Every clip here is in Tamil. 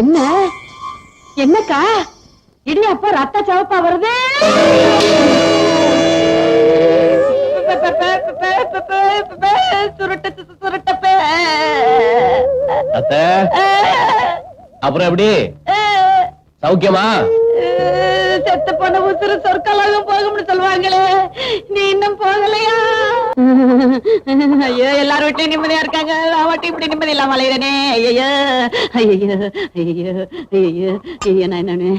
என்ன என்னக்கா இடியாப்பா ரத்த சவப்பா வருது. அப்புறம் எப்படி சௌக்கியமா? செத்து போன உசுறு சொற்களாகும் போகும்னு சொல்லுவாங்களே, நீ இன்னும் போகலையா? ஐயோ, எல்லாரும் வீட்லயும் நிம்மதியா இருக்காங்க, நான் மட்டும் இப்படி நிம்மதி இல்லாம அலையிறனே. ஐயோ ஐயோ ஐயோ ஐயோ ஐயோ, நான் என்னன்னு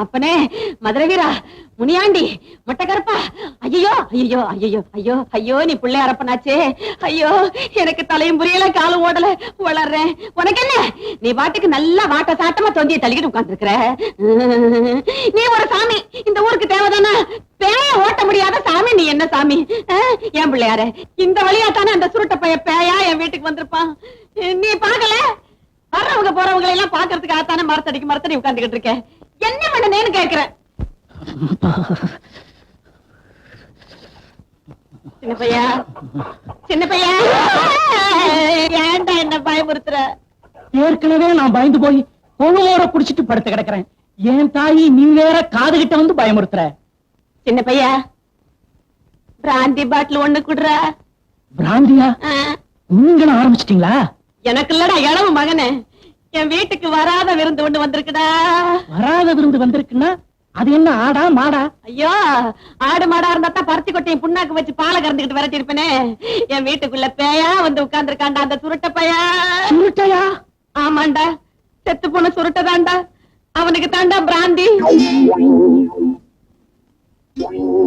அப்பனே மதுரை வீரா, முனியாண்டி, மொட்டைக்கருப்பா, ஐயோ ஐயோ ஐயோ ஐயோ ஐயோ, நீ பிள்ளை அரப்பனாச்சே. ஐயோ, எனக்கு தலையும் புரியல, காலும் ஓடல, வளர்றேன். உனக்கு என்ன, நீ பாட்டுக்கு நல்லா வாட்ட சாட்டமா தொந்தியை தள்ளிக்கிட்டு உட்கார்ந்துருக்கிற. நீ ஒரு சாமி, இந்த ஊருக்கு தேவைதானா? பேய ஓட்ட முடியாத சாமி நீ என்ன சாமி? என் பிள்ளையார, இந்த வழியா தானே அந்த சுருட்ட பைய பேயா என் வீட்டுக்கு வந்திருப்பான். நீ பாக்கல? வர்றவங்க போறவங்களை எல்லாம் பாக்குறதுக்கு ஆத்தானே மரத்தடி உட்கார்ந்துகிட்டு இருக்க. என்ன பண்ணனேன்னு கேக்குறேன். சின்ன பையா, சின்ன பையா, ஏன்டா என்ன பயமுறுத்துற? ஏற்கனவே நான் பயந்து போய் பொழுவோட குடிச்சிட்டு படுத்து கிடக்குறேன். என் தாயி நீ வேற காதுகிட்ட வந்து பயமுறுத்துற. சின்ன பையா, பிராந்தி பாட்டில் ஒண்ணு குடுற. பிராந்தியா? நீங்களும் ஆரம்பிச்சிட்டீங்களா? எனக்கு இல்லடா இளவு மகனே, என் வீட்டுக்கு வராத விருந்து ஒண்ணு வந்திருக்குடா. வராத விருந்து வந்திருக்குன்னா அது என்ன, ஆடா மாடா? ஐயோ, ஆடு மாடா இருந்தா தான் பருத்தி கொட்டையும் புண்ணாக்கு வச்சு பாலை கறந்துக்கிட்டு விரட்டி இருப்பேனே. என் வீட்டுக்குள்ள பேயா வந்து உட்கார்ந்து இருக்காண்டா அந்த சுருட்ட பையா. சுருட்டையா? ஆமாண்டா, செத்து போன சுருட்டதாண்டா. அவனுக்கு தாண்டா பிராந்தி.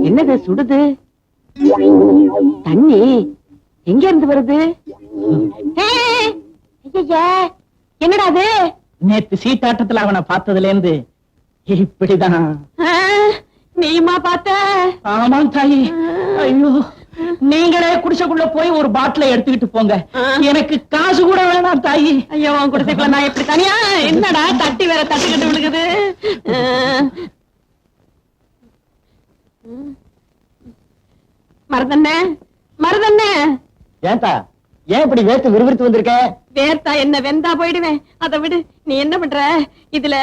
என்னது சுடுது? தண்ணி எங்க இருந்து வருது? என்னடா அது? நேத்து சீட்டாட்டத்துல அவனை பார்த்ததுல இருந்து இப்படிதான். நீமா பார்த்த? ஆமாம் தாயி. ஐயோ, நீங்களே குடிசைக்குள்ள போய் ஒரு பாட்டில எடுத்துக்கிட்டு போங்க, எனக்கு காசு கூட வேணாம் தாயி. ஐயோ, உன் குடிசைக்குள்ள நான் எப்படி தனியா? என்னடா தட்டி வேற தட்டுக்கிட்டு விழுகுது. மருதண்ணே, மருதண்ணே. ஏன்டா, ஏன் இப்படி வேர்த்து விறுவிறுத்து வந்திருக்க? வேர்த்தா என்ன, வெந்தா போயிடுவேன். அதை விடு. நீ என்ன பண்ற? இதுல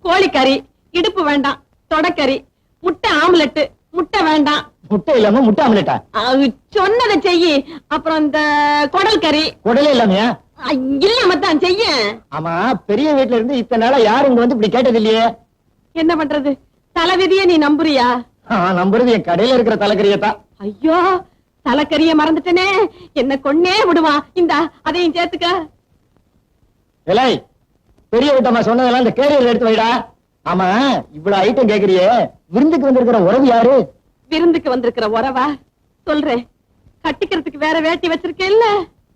கோழிக்கறி, இடுப்பு வேண்டாம், தொடக்கறி, முட்டை ஆம்லெட், முட்டை வேண்டாம். முட்டை இல்லாம முட்டை ஆம்லெட்டா? சொன்னதை செய்யி. அப்புறம் இந்த குடல் கறி. குடலே இல்லாமையா? இல்லாம தான் செய்ய. ஆமா, பெரிய வீட்டுல இருந்து இத்தனை நாளா யாரும் இங்க வந்து இப்படி கேட்டது இல்லையே. என்ன பண்றது, தலைவிதிய நீ நம்புறியா? நம்புறது என் கடையில இருக்கிற தலைக்கறியத்தான். ஐயோ, தலைக்கறிய மறந்துட்டனே, என்ன கொன்னே விடுவான். இந்தா அதையும் சேர்த்துக்க. இலை, பெரிய வீட்டம்மா சொன்னதெல்லாம் இந்த கேரியர் எடுத்து வைடா. ஆமா, இவ்வளவு ஐட்டம் கேக்குறியே, விருந்துக்கு வந்திருக்கிற உறவு யாரு? விருந்துக்கு வந்திருக்கிற உறவா? சொல்றேன். கட்டிக்கிறதுக்கு வேற வேட்டி வச்சிருக்கேன் இல்ல?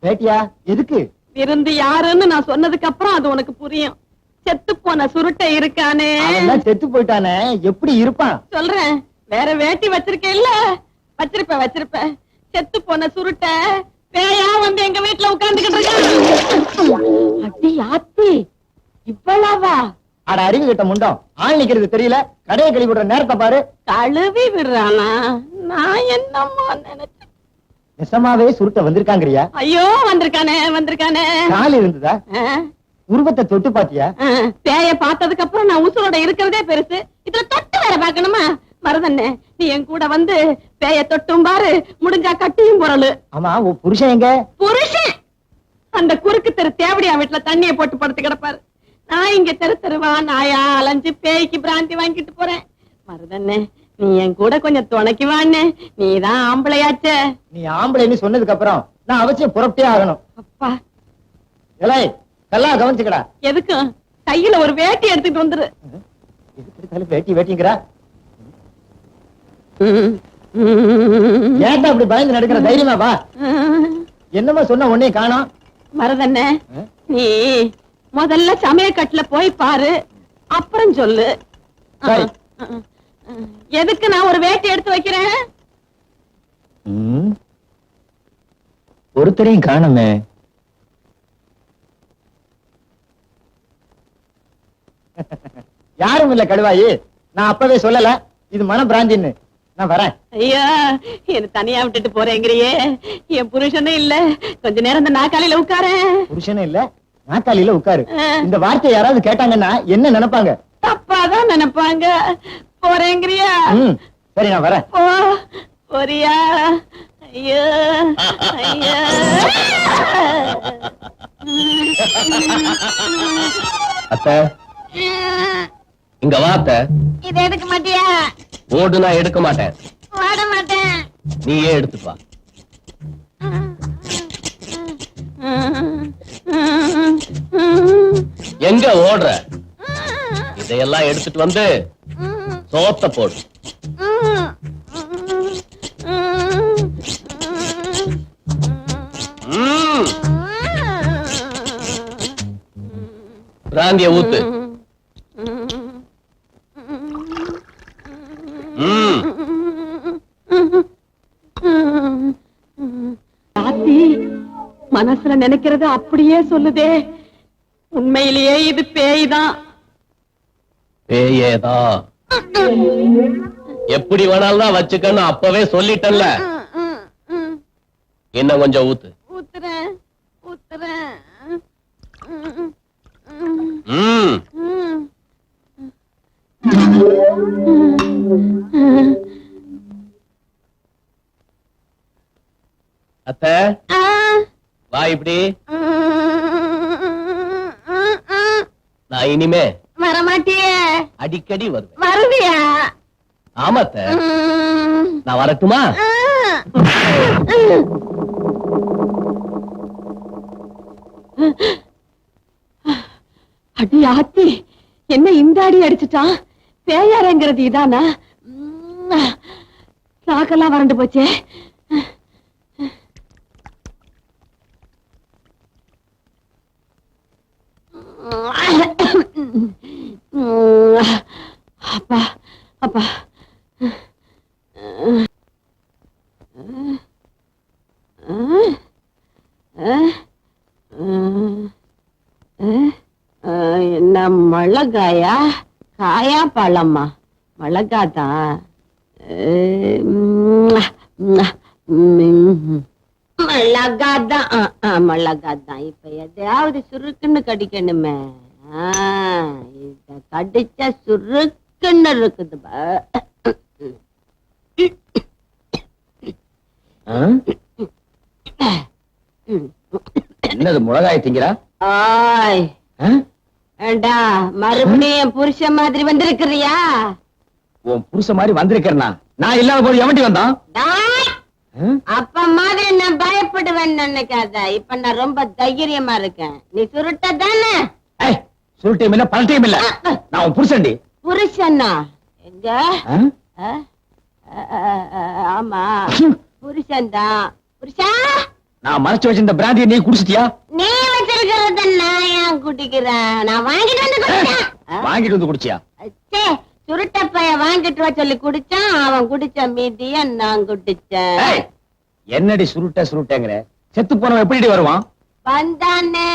வேட்டியா? எதுக்கு? விருந்து யாருன்னு நான் சொன்னதுக்கு அப்புறம் அது உனக்கு புரியும். செத்து போன சுருட்டை இருக்கானே. செத்து போயிட்டானே, எப்படி இருப்பான்? சொல்றேன். வேற வேட்டி வச்சிருக்கேன் இல்ல? வச்சிருப்ப. செத்து போன சுருட்டை பேயா வந்து எங்க வீட்டுல உட்கார்ந்துகிட்டு இருக்கான். அடி ஆத்தி, இவ்வளவா? அட அறிவு கிட்ட முண்டம், ஆள் நிக்கிறது தெரியல, கடையை கழுவி விடுற நேரத்தை பாரு. கழுவி விடுறானா? நான் என்னமோ நினைச்சேன். நிசமாவே சுருட்ட வந்திருக்காங்கறியா? ஐயோ, வந்திருக்கானே. கால் இருந்ததா? உருவத்தை தொட்டு பாத்தியா? பேய பார்த்ததுக்கு அப்புறம் நான் உசுரோட இருக்கிறதே பெருசு, இதுல தொட்டு வேற பாக்கணுமா? மருதண்ணே, நீ என் கூட வந்து பேய தொட்டும் பாரு, முடிஞ்சா கட்டியும் பொருள். ஆமா, உன் புருஷன் எங்க? புருஷன் அந்த குறுக்கு தெரு தேவடியா வீட்டுல தண்ணியை போட்டு படுத்து கிடப்பாரு. நான் இங்க தெருவா நாயா அலைஞ்சு பேய்க்கு பிராந்தி வாங்கிட்டு போறேன். மருதண்ணே, நீ என் கூட கொஞ்சம் துணைக்கு வாண்ணே, நீதான் ஆம்பளையாச்சே. நீ ஆம்பளைன்னு சொன்னதுக்கு அப்புறம் நான் அவசியம் புறப்பட்டே ஆகணும். அப்பா, இலை, நல்லா கவனிச்சுக்கடா. எதுக்கு? கையில ஒரு வேட்டி எடுத்துட்டு வந்துரு. வேட்டி வேட்டிங்கிறா? ஏன்டா அப்படி பயந்து நடக்கிற? தைரியமா வா. என்னமா சொன்ன உடனே காணோம்? மருதண்ணே, நீ முதல்ல சமயக்கட்டுல போய் பாரு, அப்புறம் சொல்லு. எதுக்கு நான் ஒரு வேட்டி எடுத்து வைக்கிறேன்? ஒருத்தரையும் காணுமே. யாரும் இல்ல கடுவாயி, நான் அப்பவே சொல்லல இது மன பிராந்தின்னு. நான் வரேன். ஐயா என்ன தனியா விட்டுட்டு போறேங்கிறியே, என் புருஷனும் இல்ல, கொஞ்ச நேரம் இந்த நாக்காலில உட்காரேன். புருஷனே இல்ல, நாக்காலியில உட்காரு. இந்த வார்த்தை யாராவது கேட்டாங்கன்னா என்ன நினைப்பாங்க? தப்பாதான் நினைப்பாங்க. போறேங்கிறியா? சரி, நான் வரேன். போ. போறியா? ஐயோ ஐயோ. அத்தை, இங்க வா அத்தை. இத எடுக்க மாட்டியா? ஓடு, நான் எடுக்க மாட்டேன். வாட மாட்டேன். நீயே எடுத்துப்பா. எங்க ஓடுற? இதையெல்லாம் எடுத்துட்டு வந்து சோத்த போடு. பிராந்திய ஊத்து. ராத்தி மனசுல நினைக்கிறது அப்படியே சொல்லுதே. உண்மையிலேயே இது பேய்தான். பேயேதான். எப்படி வேணாலும் தான் வச்சுக்கன்னு அப்பவே சொல்லிட்டல்ல. இன்னும் கொஞ்சம் ஊத்து. ஊத்துறேன் ஊத்துறேன். அத்தை, வா இப்படி. நான் இனிமே வரமாட்டியே. அடிக்கடி வருவேன். வருவியா? ஆமா அத்தை. நான் வரட்டுமா? அடி ஆத்தி, என்ன இந்த அடி அடிச்சுட்டான்? பேயாரங்கிறது இதானா? சாக்கெல்லாம் வறண்டு போச்சே. அப்பா அப்பா. என்ன மிளகாயா? காயா பழமா? மிளகாதான். மிளகாதான் மிளகாதான். இப்ப எதையாவது சுருக்குன்னு கடிக்கணுமே. இத கடிச்சா சுருக்குன்னு இருக்குது. என்னது மிளகாய் திங்கிறா? ஆய் ஏண்டா, மறுபடியும் புருஷன் மாதிரி வந்திருக்கிறியா? உன் புருஷ மாதிரி வந்திருக்கிறனா? நான் இல்லாத போது எவன்டி வந்தான்? அப்ப மாதிரி நான் பயப்படுவேன் நினைக்காத. இப்ப நான் ரொம்ப தைரியமா இருக்கேன். நீ சுருட்ட தானே? சுருட்டையும் இல்ல, பல்ட்டையும் இல்ல. நான் உன் புருஷன்டி. புருஷனா? எங்க? ஆமா, புருஷன் தான். புருஷா, நான் மறைச்சு வச்சிருந்த பிராந்தியை நீ குடிச்சிட்டியா? நீ வச்சிருக்கிறத நான் ஏன் குடிக்கிறேன்? நான் வாங்கிட்டு வந்து குடிச்சேன். வாங்கிட்டு வந்து குடிச்சியா? சுருட்ட பைய வாங்கிட்டு வா சொல்லி குடிச்சான். அவன் குடிச்ச மீதிய நான் குடிச்சேன். என்னடி சுருட்ட சுருட்டங்கிற? செத்து போனவன் எப்படி வருவான்? வந்தானே,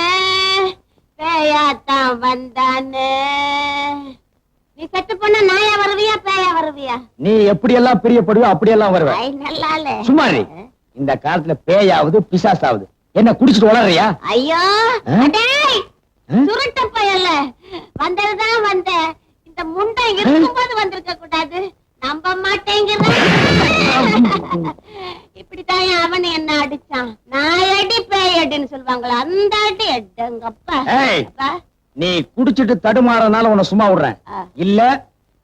பேயாத்தான் வந்தானே. நீ செத்து போன நாயா வருவியா பேயா வருவியா? நீ எப்படி எல்லாம் பிரியப்படுவோ அப்படியெல்லாம் வருவ. நல்லாலே சும்மா இந்த காலத்துல பேயாவது பிசாசாவது என்ன குடிச்சிட்டு வளர்றியா? ஐயோ, சுருட்ட பையல்ல வந்ததுதான் வந்த. இந்த முண்டை இருக்கும்போது வந்திருக்க கூடாது. நம்ப மாட்டேங்கிற. இப்படித்தான் அவன் என்ன அடிச்சான். நான் அடி பேய் அடின்னு சொல்லுவாங்களா, அந்த அடி எங்கப்பா. நீ குடிச்சிட்டு தடுமாறனால உன்னை சும்மா விடுறேன். இல்ல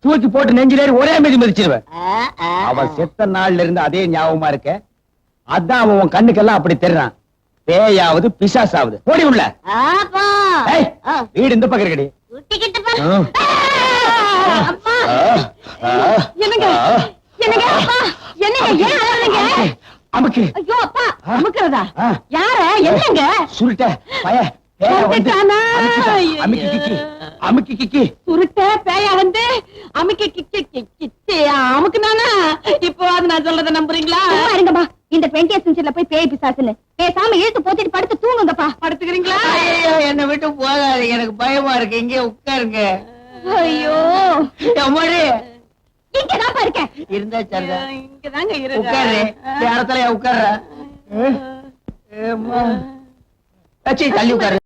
தூக்கி போட்டு நெஞ்சிலேறி ஒரே மீதி மிதிச்சிருவேன். அவன் செத்த நாள்ல இருந்து அதே ஞாபகமா இருக்க. அதான் அவன் உன் கண்ணுக்கெல்லாம் அப்படி தெரிறான். பேயாவது பிசாசாவது. ஓடி உள்ள. வீடு இந்த பக்கம் இருக்கடி. என்னங்க என்னங்க அப்பா, என்னங்க ஏன் அழறீங்க? அமுக்கு. ஐயோ அப்பா, அமுக்குறதா? யார? என்னங்க? சுருட்ட பய பேயா வந்து அமுக்கி கிக்கி அமுக்கி கிக்கி. சுருட்ட பேயா வந்து அமுக்கி கிக்கி கிக்கி அமுக்குனானா? இப்போ அது நான் சொல்றத நம்புறீங்களா? இருங்கப்பா, இந்த 20th செஞ்சுரில போய் பேய் பிசாசுன்னு பேசாம இழுத்து போத்திட்டு படுத்து தூங்குங்கப்பா. படுத்துக்கிறீங்களா? என்ன விட்டு போகாது, எனக்கு பயமா இருக்கு. இங்கே உட்காருங்க. ஐயோ அம்மாடி, இங்கதான் இருக்கேன். இருந்தா சரிதா. இங்கதாங்க உட்காரு. இந்த இடத்துல உட்கார்ற. ஏம்மா. தள்ளி உட்காரு.